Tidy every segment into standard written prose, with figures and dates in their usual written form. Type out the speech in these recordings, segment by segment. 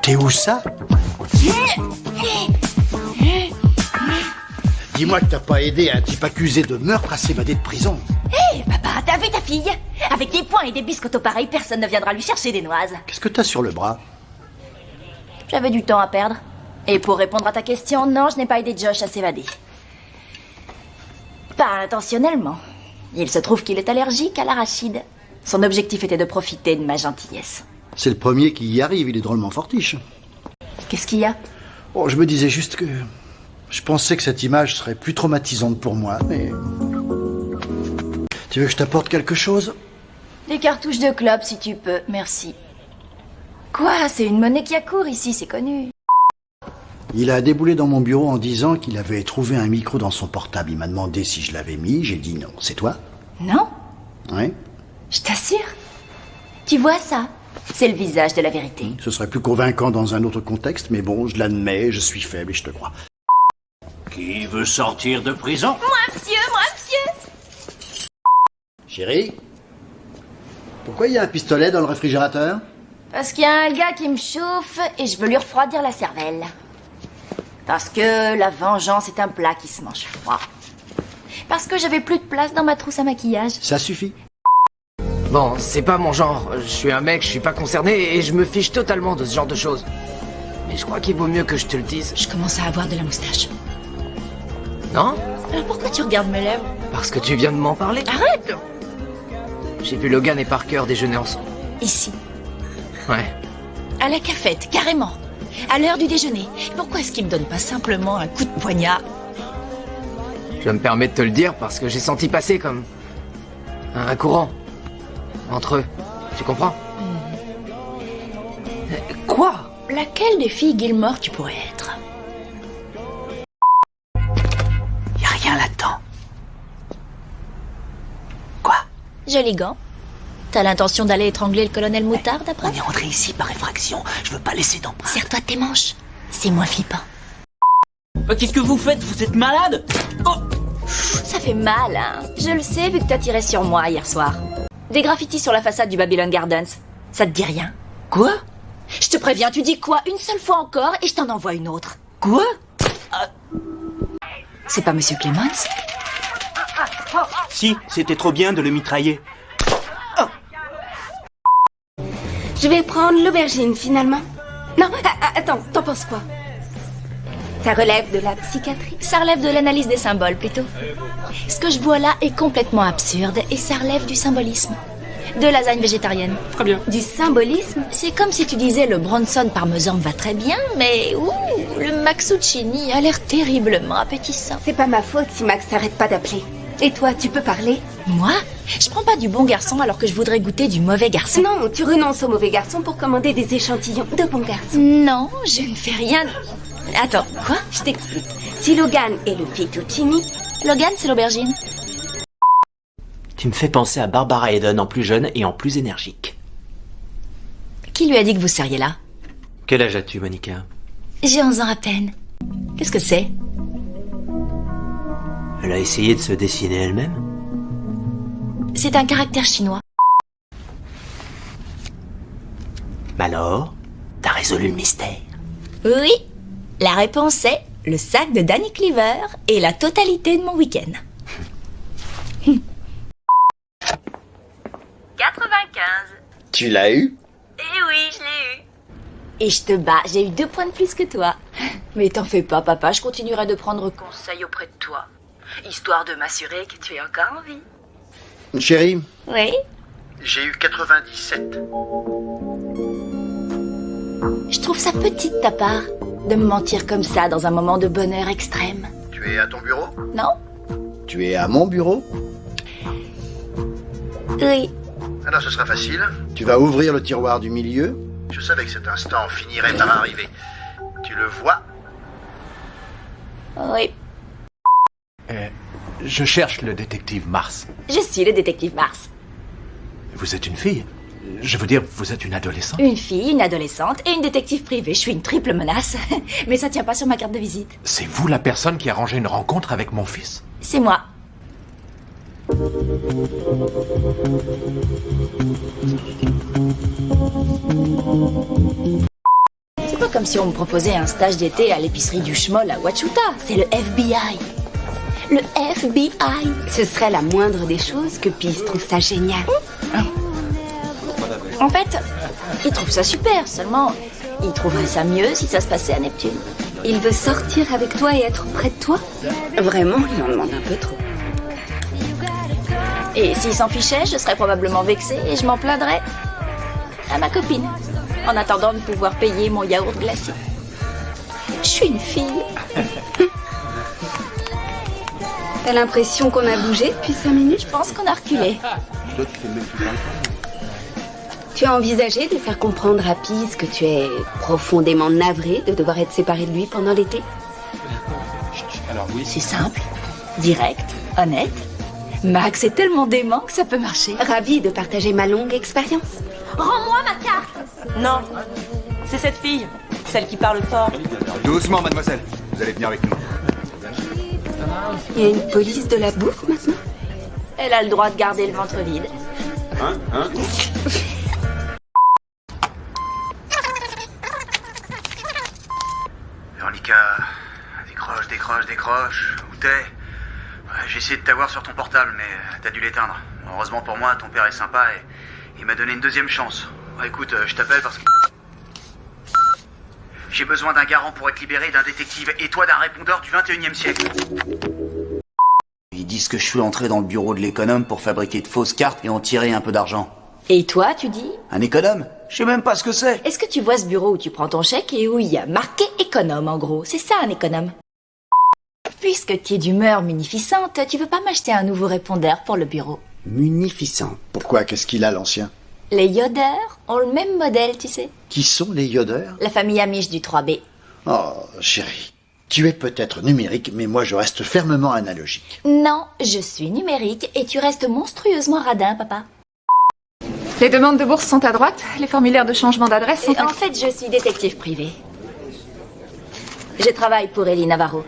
T'es où ça? Dis-moi que t'as pas aidé un type accusé de meurtre à s'évader de prison. Hé, papa, t'as vu ta fille? Avec des poings et des biscottos pareils, personne ne viendra lui chercher des noises. Qu'est-ce que t'as sur le bras? J'avais du temps à perdre. Et pour répondre à ta question, non, je n'ai pas aidé Josh à s'évader. Pas intentionnellement. Il se trouve qu'il est allergique à l'arachide. Son objectif était de profiter de ma gentillesse. C'est le premier qui y arrive, il est drôlement fortiche. Qu'est-ce qu'il y a? Oh, je me disais juste que... Je pensais que cette image serait plus traumatisante pour moi, mais... Tu veux que je t'apporte quelque chose? Des cartouches de club, si tu peux, merci. Quoi? C'est une monnaie qui accourt ici, c'est connu. Il a déboulé dans mon bureau en disant qu'il avait trouvé un micro dans son portable. Il m'a demandé si je l'avais mis, j'ai dit non. C'est toi? Non? Oui. Je t'assure. Tu vois ça? C'est le visage de la vérité. Ce serait plus convaincant dans un autre contexte, mais bon, je l'admets, je suis faible et je te crois. Qui veut sortir de prison? Moi, monsieur! Chérie? Pourquoi il y a un pistolet dans le réfrigérateur? Parce qu'il y a un gars qui me chauffe et je veux lui refroidir la cervelle. Parce que la vengeance est un plat qui se mange froid. Parce que j'avais plus de place dans ma trousse à maquillage. Ça suffit. Bon, c'est pas mon genre. Je suis un mec, je suis pas concerné et je me fiche totalement de ce genre de choses. Mais je crois qu'il vaut mieux que je te le dise. Je commence à avoir de la moustache. Non? Alors pourquoi tu regardes mes lèvres? Parce que tu viens de m'en parler. Arrête! J'ai vu Logan et Parker déjeuner ensemble. Ici, Ouais. à la cafette, carrément. À l'heure du déjeuner. Pourquoi est-ce qu'il me donne pas simplement un coup de poignard? Je me permets de te le dire parce que j'ai senti passer comme... un courant. Entre eux. Tu comprends? Quoi? Laquelle des filles Gilmore tu pourrais être? Y a rien là-dedans. Quoi? Joli gant. T'as l'intention d'aller étrangler le colonel Moutarde après? On est rentré ici par effraction. Je veux pas laisser d'empreinte. Serre-toi de tes manches. C'est moins flippant. Qu'est-ce que vous faites? Vous êtes malade? Oh! Ça fait mal, hein. Je le sais vu que t'as tiré sur moi hier soir. Des graffitis sur la façade du Babylon Gardens. Ça te dit rien? Quoi? Je te préviens, tu dis quoi une seule fois encore et je t'en envoie une autre. Quoi? C'est pas Monsieur Clemens? Si, c'était trop bien de le mitrailler. Je vais prendre l'aubergine, finalement. Non, attends, t'en penses quoi? Ça relève de la psychiatrie? Ça relève de l'analyse des symboles, plutôt. Ce que je vois là est complètement absurde et ça relève du symbolisme. De lasagne végétarienne. Très bien. Du symbolisme? C'est comme si tu disais le Bronson parmesan va très bien, mais le Maxuccini a l'air terriblement appétissant. C'est pas ma faute si Max s'arrête pas d'appeler. Et toi, tu peux parler? Moi? Je prends pas du bon garçon alors que je voudrais goûter du mauvais garçon. Non, tu renonces au mauvais garçon pour commander des échantillons de bons garçons. Non, je ne fais rien. Attends, quoi? Je t'explique. Si Logan est le fettuccini, Logan, c'est l'aubergine. Tu me fais penser à Barbara Eden en plus jeune et en plus énergique. Qui lui a dit que vous seriez là? Quel âge as-tu, Monica? J'ai 11 ans à peine. Qu'est-ce que c'est? Elle a essayé de se dessiner elle-même? C'est un caractère chinois. Alors, t'as résolu le mystère? Oui, la réponse est le sac de Danny Cleaver et la totalité de mon week-end. 95. Tu l'as eu? Eh oui, je l'ai eu. Et je te bats, j'ai eu 2 points de plus que toi. Mais t'en fais pas, papa, je continuerai de prendre conseil auprès de toi. Histoire de m'assurer que tu es encore en vie. Chérie, Oui? j'ai eu 97. Je trouve ça petit de ta part, de me mentir comme ça dans un moment de bonheur extrême. Tu es à ton bureau? Non? Tu es à mon bureau? Oui. Alors ce sera facile. Tu vas ouvrir le tiroir du milieu. Je savais que cet instant finirait par arriver. Tu le vois? Oui. Je cherche le détective Mars. Je suis le détective Mars. Vous êtes une fille? Je veux dire, vous êtes une adolescente? Une fille, une adolescente et une détective privée. Je suis une triple menace. Mais ça tient pas sur ma carte de visite. C'est vous la personne qui a arrangé une rencontre avec mon fils? C'est moi. C'est pas comme si on me proposait un stage d'été à l'épicerie du Schmoll à Wachuta. C'est le FBI. Le FBI. Ce serait la moindre des choses que Peace trouve ça génial. En fait, il trouve ça super, seulement il trouverait ça mieux si ça se passait à Neptune. Il veut sortir avec toi et être près de toi? Vraiment, il en demande un peu trop. Et s'il s'en fichait, je serais probablement vexée et je m'en plaindrais à ma copine, en attendant de pouvoir payer mon yaourt glacé. Je suis une fille. T'as l'impression qu'on a bougé depuis 5 minutes? Je pense qu'on a reculé. Tu as envisagé de faire comprendre à Peace que tu es profondément navré de devoir être séparé de lui pendant l'été? C'est simple, direct, honnête. Max est tellement dément que ça peut marcher. Ravi de partager ma longue expérience. Rends-moi ma carte. Non, c'est cette fille, celle qui parle fort. Doucement, mademoiselle. Vous allez venir avec nous. Il y a une police de la bouffe maintenant? Elle a le droit de garder le ventre vide. Veronica, décroche. Où t'es? Ouais, j'ai essayé de t'avoir sur ton portable, mais t'as dû l'éteindre. Heureusement pour moi, ton père est sympa et il m'a donné une deuxième chance. Ouais, écoute, je t'appelle parce que... J'ai besoin d'un garant pour être libéré, d'un détective, et toi d'un répondeur du 21e siècle. Ils disent que je suis entré dans le bureau de l'économe pour fabriquer de fausses cartes et en tirer un peu d'argent. Et toi, tu dis? Un économe? Je sais même pas ce que c'est. Est-ce que tu vois ce bureau où tu prends ton chèque et où il y a marqué économe en gros? C'est ça un économe. Puisque tu es d'humeur munificente, tu veux pas m'acheter un nouveau répondeur pour le bureau? Munificent. Pourquoi? Qu'est-ce qu'il a, l'ancien? Les yodeurs ont le même modèle, tu sais. Qui sont les yodeurs? La famille Amish du 3B. Oh, chérie. Tu es peut-être numérique, mais moi je reste fermement analogique. Non, je suis numérique et tu restes monstrueusement radin, papa. Les demandes de bourse sont à droite, les formulaires de changement d'adresse sont à... En fait, je suis détective privé. Je travaille pour Ellie Navarro.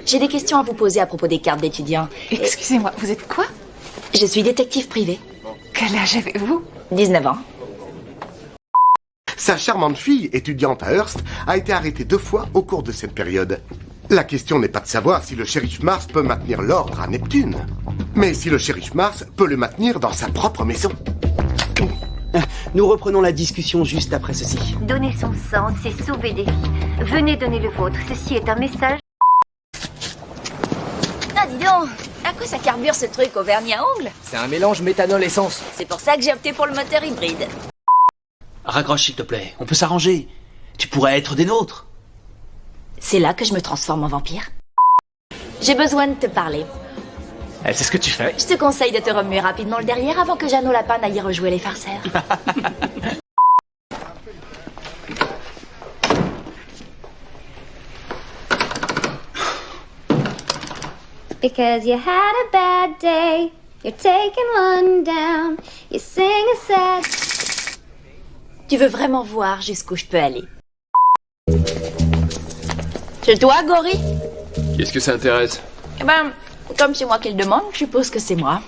J'ai des questions à vous poser à propos des cartes d'étudiants. Excusez-moi, vous êtes quoi? Je suis détective privé. Quel âge avez-vous? 19 ans. Sa charmante fille, étudiante à Hearst, a été arrêtée 2 fois au cours de cette période. La question n'est pas de savoir si le shérif Mars peut maintenir l'ordre à Neptune, mais si le shérif Mars peut le maintenir dans sa propre maison. Nous reprenons la discussion juste après ceci. Donner son sang, c'est sauver des vies. Venez donner le vôtre. Ceci est un message. Ah, dis donc, à quoi ça carbure ce truc au vernis à ongles? C'est un mélange méthanol-essence. C'est pour ça que j'ai opté pour le moteur hybride. Raccroche s'il te plaît, on peut s'arranger. Tu pourrais être des nôtres. C'est là que je me transforme en vampire. J'ai besoin de te parler. C'est ce que tu fais. Je te conseille de te remuer rapidement le derrière avant que Jeannot Lapin n'aille rejouer les farceurs. Because you had a bad day. You're taking one down. You sing a sad... Tu veux vraiment voir jusqu'où je peux aller? C'est toi, Gori? Qu'est-ce que ça intéresse? Eh ben, comme c'est moi qui le demande, je suppose que c'est moi.